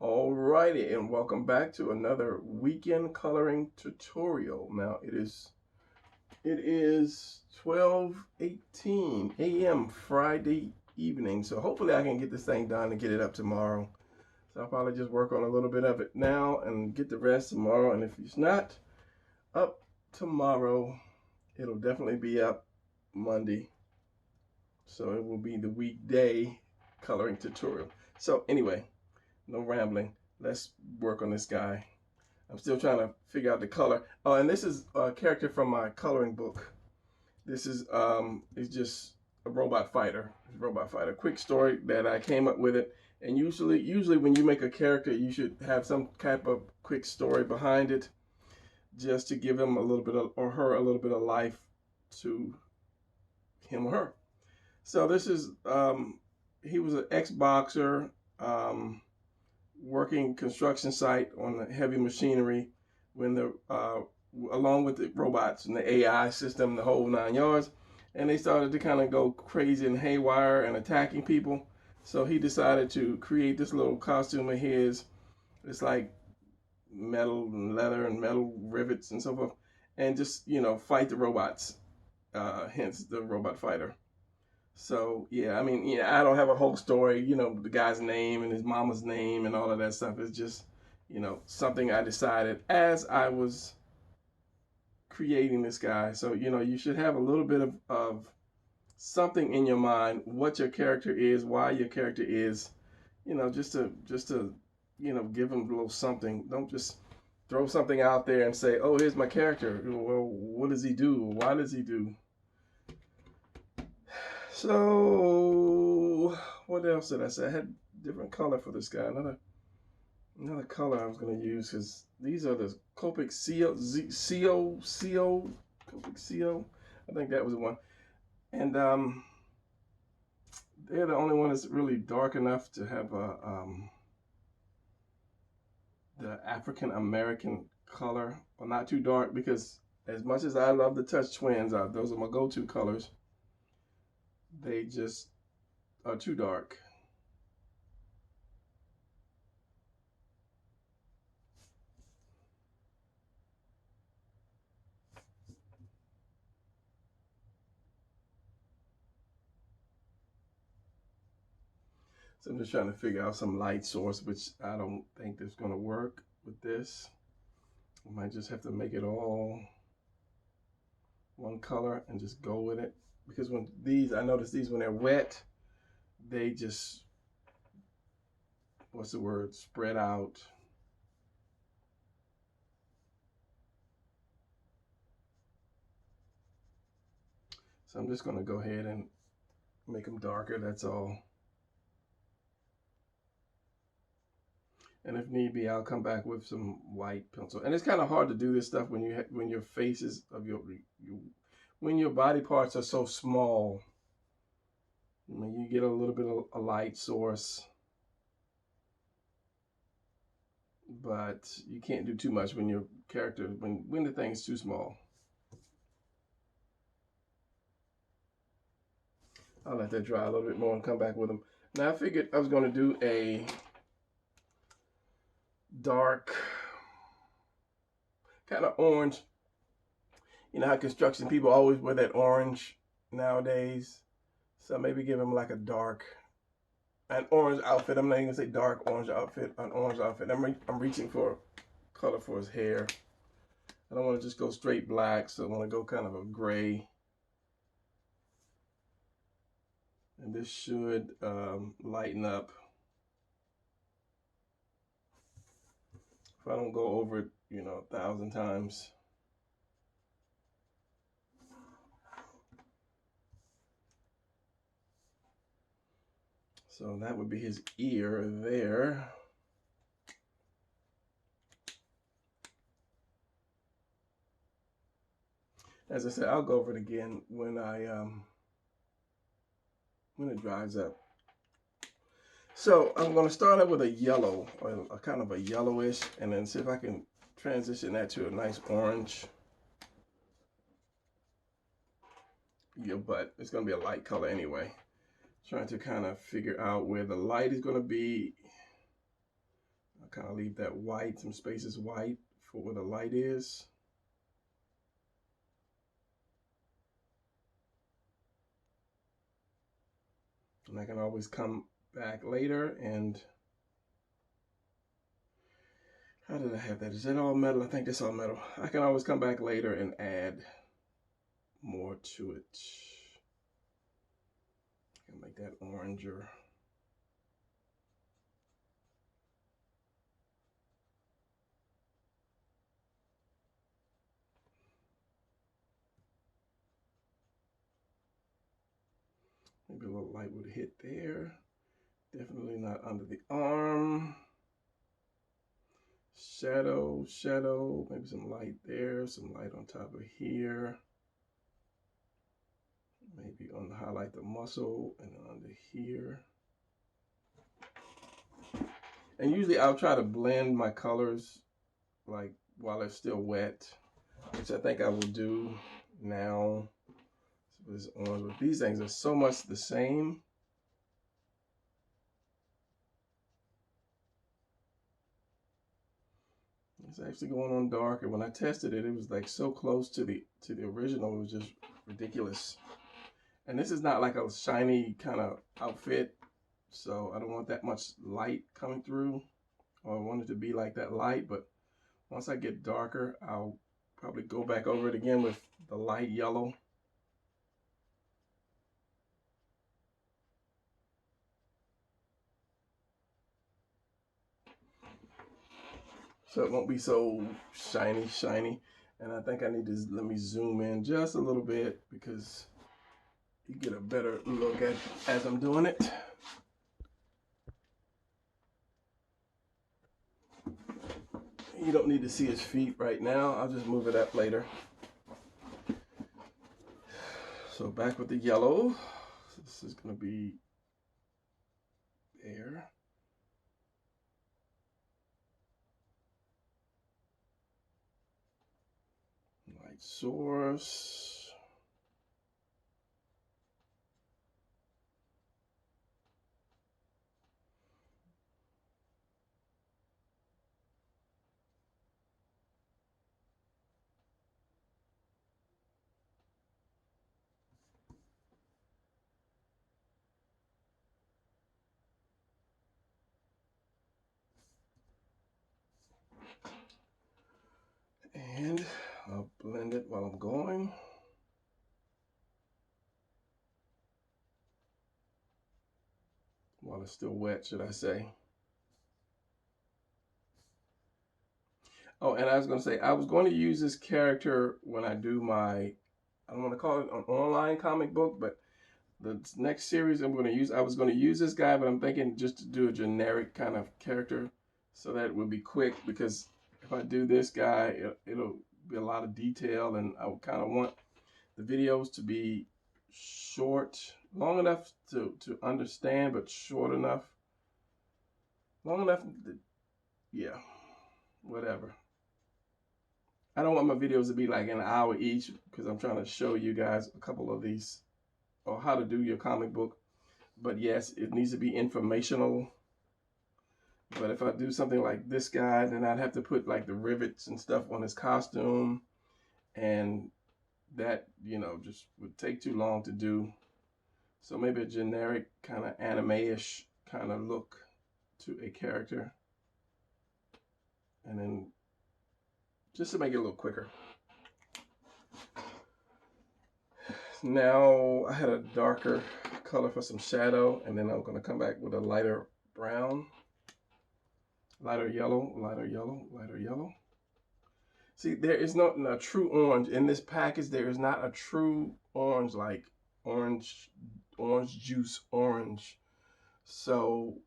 Alrighty, and welcome back to another weekend coloring tutorial. Now it is 12:18 a.m. Friday evening, so hopefully I can get this thing done and get it up tomorrow. So I'll probably just work on a little bit of it now and get the rest tomorrow. And if it's not up tomorrow, it'll definitely be up Monday. So it will be the weekday coloring tutorial. So anyway, no rambling. Let's work on this guy. I'm still trying to figure out the color. Oh, and this is a character from my coloring book. This is it's just a robot fighter. Robot fighter. Quick story that I came up with it. And usually when you make a character, you should have some type of quick story behind it, just to give him a little bit of, or her a little bit of life to him or her. So this is he was an ex-boxer. Working construction site on the heavy machinery when the along with the robots and the AI system, the whole 9 yards, and they started to kind of go crazy and haywire and attacking people. So he decided to create this little costume of his. It's like metal and leather and metal rivets and so forth, and just fight the robots. Hence the robot fighter. So yeah, I mean, I don't have a whole story, the guy's name and his mama's name and all of that stuff. It's just, something I decided as I was creating this guy. So, you should have a little bit of something in your mind, what your character is, why your character is, just to give them a little something. Don't just throw something out there and say, oh, here's my character. Well, what does he do? Why does he do? So what else did I say? I had different color for this guy. Another color I was going to use, because these are the Copic CO. Copic CO. I think that was the one. And they're the only one that's really dark enough to have the African American color, but not too dark, because as much as I love the Touch Twins, those are my go-to colors. They just are too dark. So I'm just trying to figure out some light source, which I don't think that's going to work with this. I might just have to make it all one color and just go with it. Because I notice these, when they're wet, they just, spread out. So I'm just going to go ahead and make them darker, that's all. And if need be, I'll come back with some white pencil. And it's kind of hard to do this stuff when your faces of when your body parts are so small. I mean, you get a little bit of a light source, but you can't do too much when your character, when the thing is too small. I'll let that dry a little bit more and come back with them. Now I figured I was going to do a dark kind of orange. You know how construction people always wear that orange nowadays. So maybe give him like an orange outfit. I'm not even gonna say dark orange outfit, an orange outfit. I'm reaching for color for his hair. I don't want to just go straight black, so I want to go kind of a gray. And this should lighten up. If I don't go over it, 1,000 times. So that would be his ear there. As I said, I'll go over it again when it dries up. So I'm going to start out with a yellow, or a kind of a yellowish, and then see if I can transition that to a nice orange. But it's going to be a light color anyway. Trying to kind of figure out where the light is going to be. I kind of leave that white, some spaces white for where the light is. And I can always come back later and, how did I have that? Is that all metal? I think that's all metal. I can always come back later and add more to it. I can make that oranger. Maybe a little light would hit there. Definitely not under the arm. Shadow, shadow, maybe some light there, some light on top of here. Maybe on the highlight the muscle and under here. And usually I'll try to blend my colors like while they're still wet, which I think I will do now. So this orange, but these things are so much the same. It's actually going on darker. When I tested it, it was like so close to the original. It was just ridiculous. And this is not like a shiny kind of outfit, so I don't want that much light coming through, or I want it to be like that light. But once I get darker, I'll probably go back over it again with the light yellow. So it won't be so shiny. And I think I need to, let me zoom in just a little bit because you get a better look at as I'm doing it. You don't need to see his feet right now. I'll just move it up later. So back with the yellow. So this is going to be there. Light source. And I'll blend it while I'm going. While it's still wet, should I say. Oh, and I was going to say, I was going to use this character when I do my, I don't want to call it an online comic book, but the next series I was going to use this guy, but I'm thinking just to do a generic kind of character so that it would be quick, because if I do this guy, it'll be a lot of detail, and I would kind of want the videos to be short, long enough to understand, but short enough, long enough to, yeah, whatever. I don't want my videos to be like an hour each, because I'm trying to show you guys a couple of these, or how to do your comic book. But yes, it needs to be informational. But if I do something like this guy, then I'd have to put like the rivets and stuff on his costume, and that, you know, just would take too long to do. So maybe a generic kind of anime-ish kind of look to a character, and then just to make it a little quicker. Now I had a darker color for some shadow, and then I'm going to come back with a lighter brown, lighter yellow, lighter yellow, lighter yellow. See, there is not a true orange in this package. There is not a true orange, like orange juice orange. So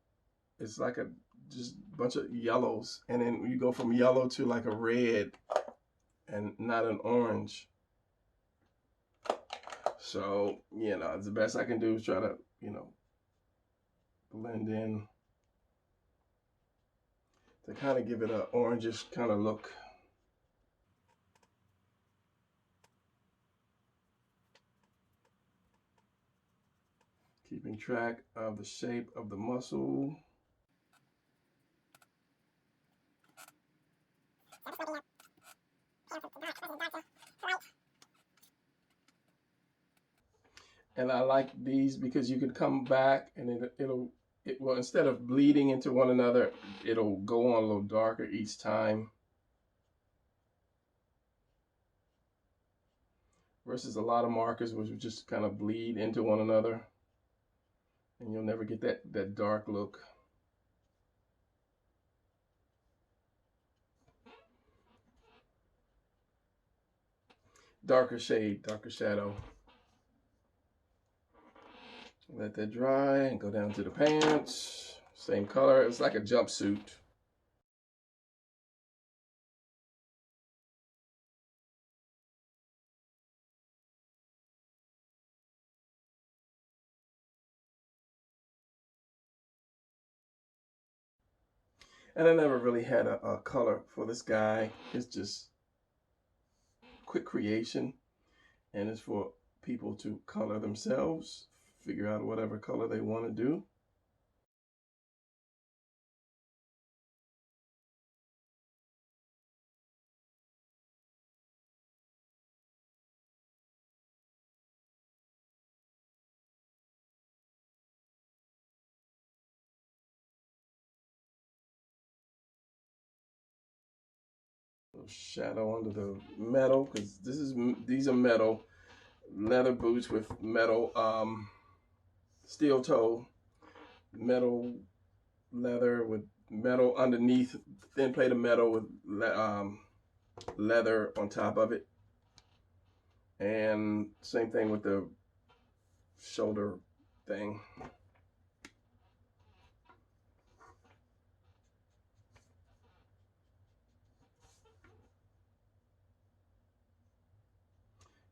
it's like a just bunch of yellows, and then you go from yellow to like a red and not an orange. So, you know, the best I can do is try to, you know, blend in to kind of give it an orangish kind of look. Keeping track of the shape of the muscle. And I like these because you can come back and well, instead of bleeding into one another, it'll go on a little darker each time. Versus a lot of markers which will just kind of bleed into one another. And you'll never get that dark look. Darker shade, darker shadow. Let that dry and go down to the pants. Same color. It's like a jumpsuit. And I never really had a color for this guy. It's just quick creation. And it's for people to color themselves, figure out whatever color they want to do. Little shadow under the metal, because these are metal leather boots with metal steel toe, metal leather with metal underneath, thin plate of metal with leather on top of it. And same thing with the shoulder thing.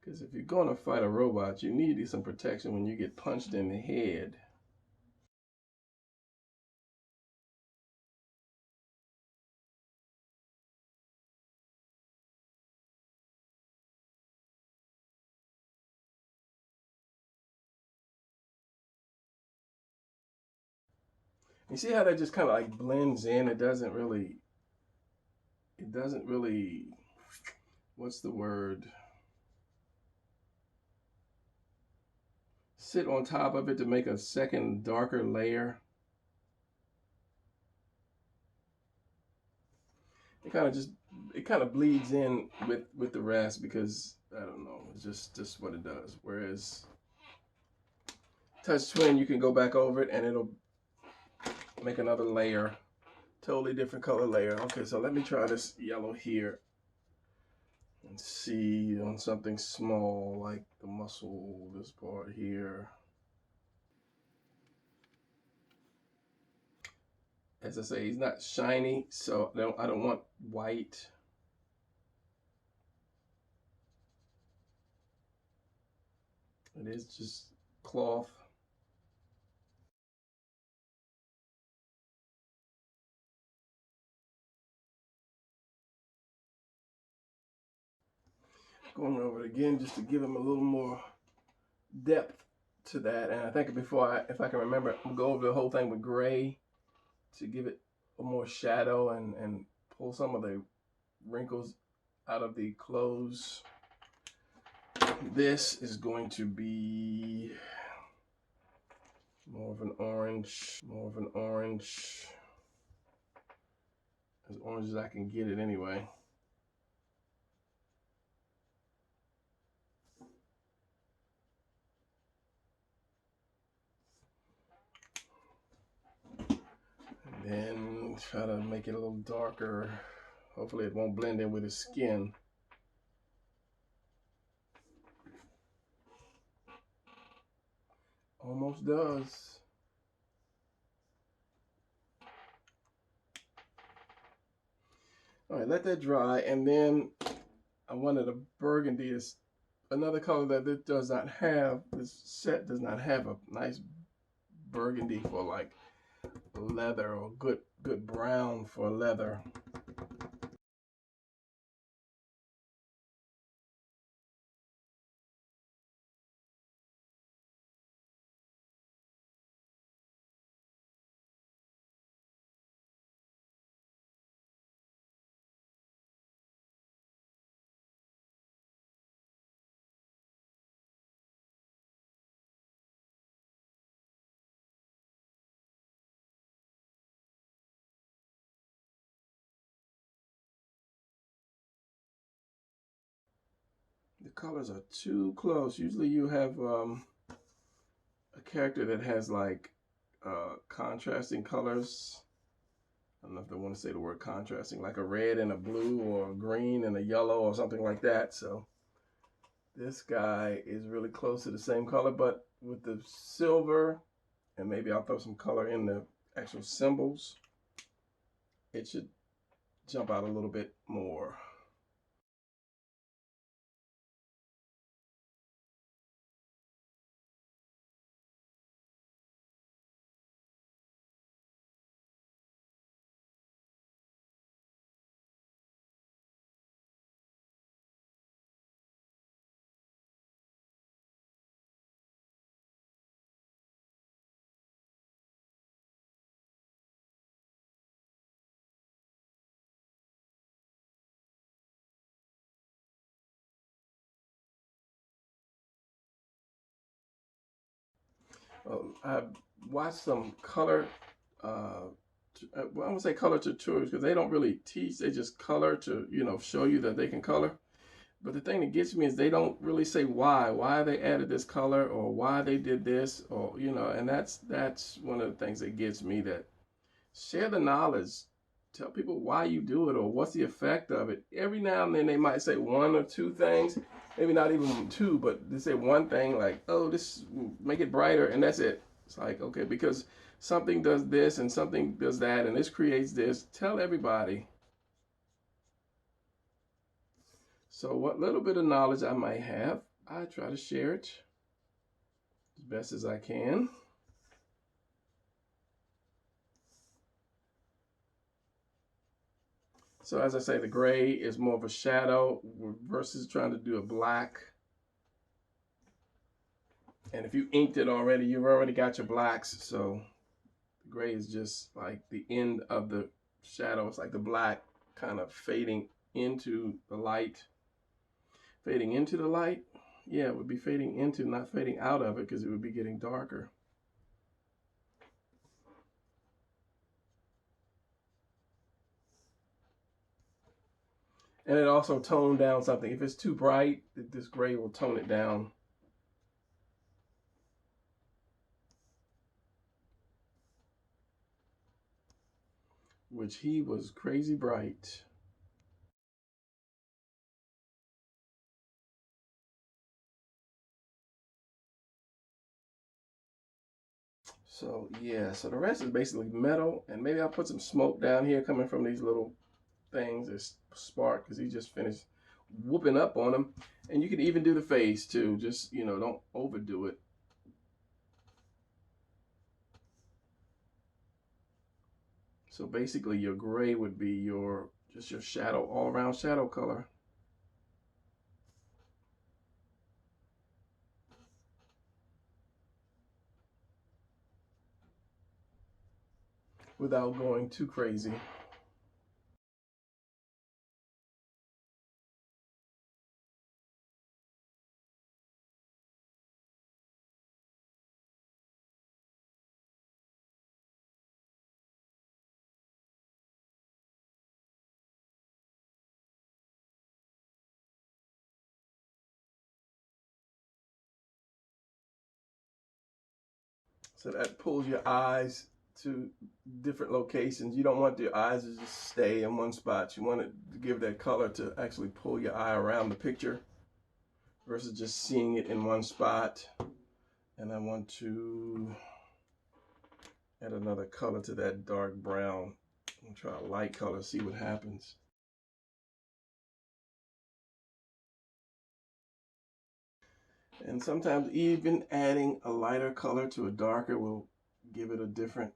Because if you're going to fight a robot, you need some protection when you get punched in the head. You see how that just kind of like blends in? It doesn't really, what's the word? Sit on top of it to make a second darker layer. It kind of bleeds in with the rest because I don't know, it's just what it does. Whereas Touch Twin, you can go back over it and it'll make another layer, totally different color layer. Okay, so let me try this yellow here and see on something small like the muscle, this part here. As I say, he's not shiny, so I don't want white. It is just cloth. Going over it again just to give him a little more depth to that. And I think if I can remember, I'm gonna go over the whole thing with gray to give it a more shadow and pull some of the wrinkles out of the clothes. This is going to be more of an orange, as orange as I can get it anyway. And then try to make it a little darker. Hopefully it won't blend in with his skin. Almost does. All right, let that dry, and then I wanted a burgundy. It's another color that this does not have. This set does not have a nice burgundy for like leather, or good brown for leather. colors are too close. Usually you have a character that has like contrasting colors. I don't know if they want to say the word contrasting, like a red and a blue or a green and a yellow or something like that. So this guy is really close to the same color, but with the silver, and maybe I'll throw some color in the actual symbols, it should jump out a little bit more. I've watched some color, well, I'm gonna say color tutorials because they don't really teach. They just color to, show you that they can color. But the thing that gets me is they don't really say why they added this color or why they did this or, and that's one of the things that gets me. That share the knowledge, tell people why you do it or what's the effect of it. Every now and then they might say one or two things, maybe not even two, but they say one thing like, oh, this make it brighter, and that's it. It's like, okay, because something does this and something does that and this creates this. Tell everybody. So what little bit of knowledge I might have, I try to share it as best as I can. So as I say, the gray is more of a shadow versus trying to do a black. And if you inked it already, you've already got your blacks. So the gray is just like the end of the shadow. It's like the black kind of fading into the light. Fading into the light? Yeah, it would be fading into, not fading out of it, because it would be getting darker. And it also toned down something. If it's too bright, this gray will tone it down. Which he was crazy bright. So yeah, so the rest is basically metal, and maybe I'll put some smoke down here coming from these little things. This spark, because he just finished whooping up on him. And you can even do the face too. Just, don't overdo it. So basically your gray would be just your shadow, all around shadow color. Without going too crazy. So that pulls your eyes to different locations. You don't want your eyes to just stay in one spot. You want it to give that color to actually pull your eye around the picture versus just seeing it in one spot. And I want to add another color to that dark brown. I'm gonna try a light color, see what happens. And sometimes even adding a lighter color to a darker will give it a different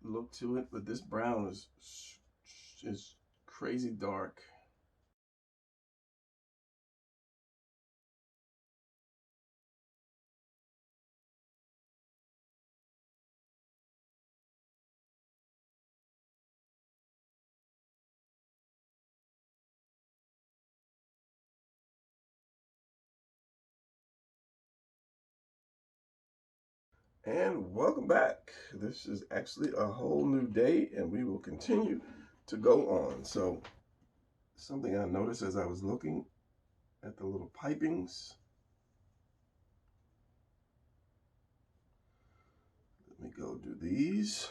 look to it. But this brown is crazy dark. And welcome back. This is actually a whole new day, and we will continue to go on. So something I noticed as I was looking at the little pipings. Let me go do these.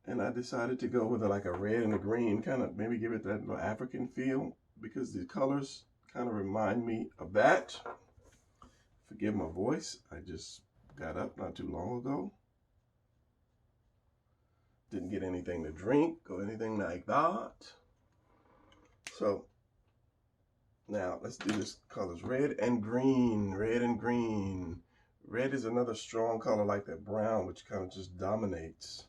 And I decided to go with like a red and a green, kind of maybe give it that little African feel, because the colors kind of remind me of that. Forgive my voice, I just got up not too long ago. Didn't get anything to drink or anything like that. So now let's do this colors, red and green, red and green. Red is another strong color like that brown, which kind of just dominates.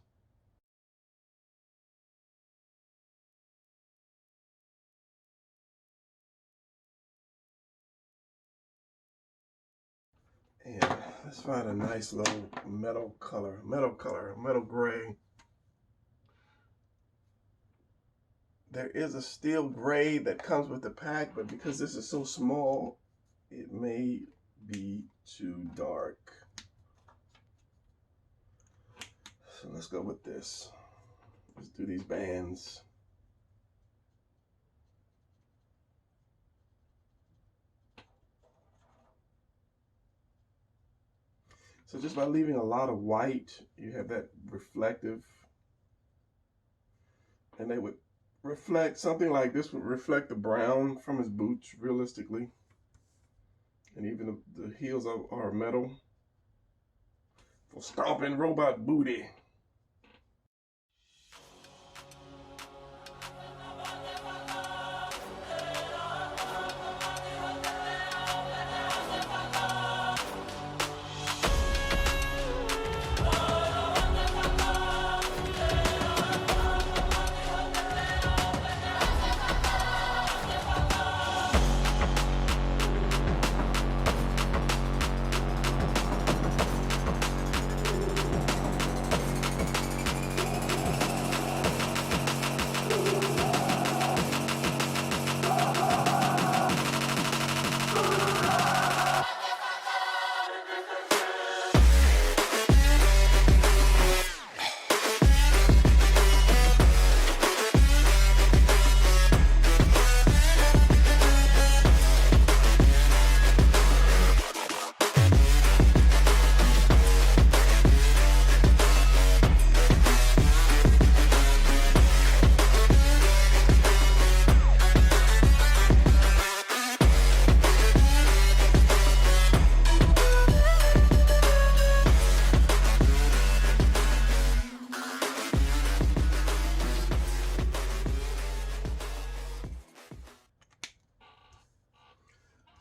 And let's find a nice little metal color, metal gray. There is a steel gray that comes with the pack, but because this is so small, it may be too dark. So let's go with this. Let's do these bands. So just by leaving a lot of white, you have that reflective, and they would reflect, something like this would reflect the brown from his boots realistically. And even the heels are metal for stomping robot booty.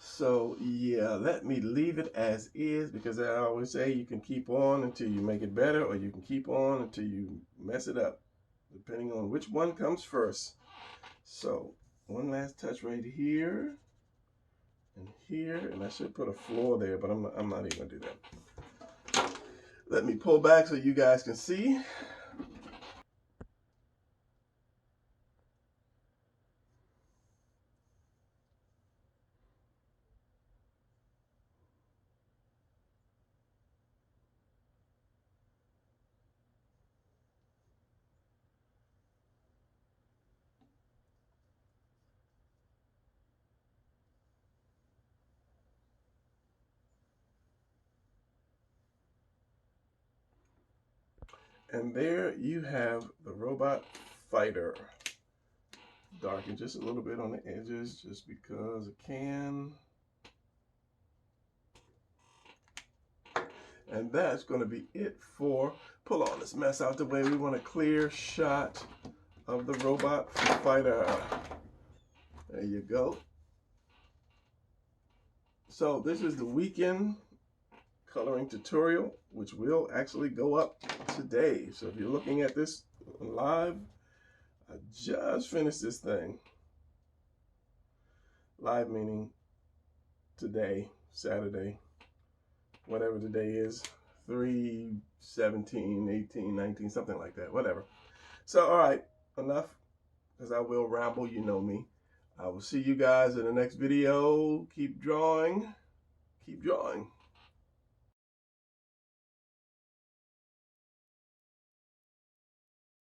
So yeah, let me leave it as is, because I always say you can keep on until you make it better, or you can keep on until you mess it up, depending on which one comes first. So one last touch right here and here, and I should put a floor there, but I'm not even gonna do that. Let me pull back so you guys can see. And there you have the robot fighter. Darken just a little bit on the edges, just because it can. And that's going to be it for pull all this mess out the way. We want a clear shot of the robot fighter. There you go. So this is the weekend coloring tutorial, which will actually go up today. So if you're looking at this live, I just finished this thing. Live meaning today, Saturday, whatever the day is, 3/17, 18, 19, something like that, whatever. So, all right, enough, because I will ramble, you know me. I will see you guys in the next video. Keep drawing. Keep drawing.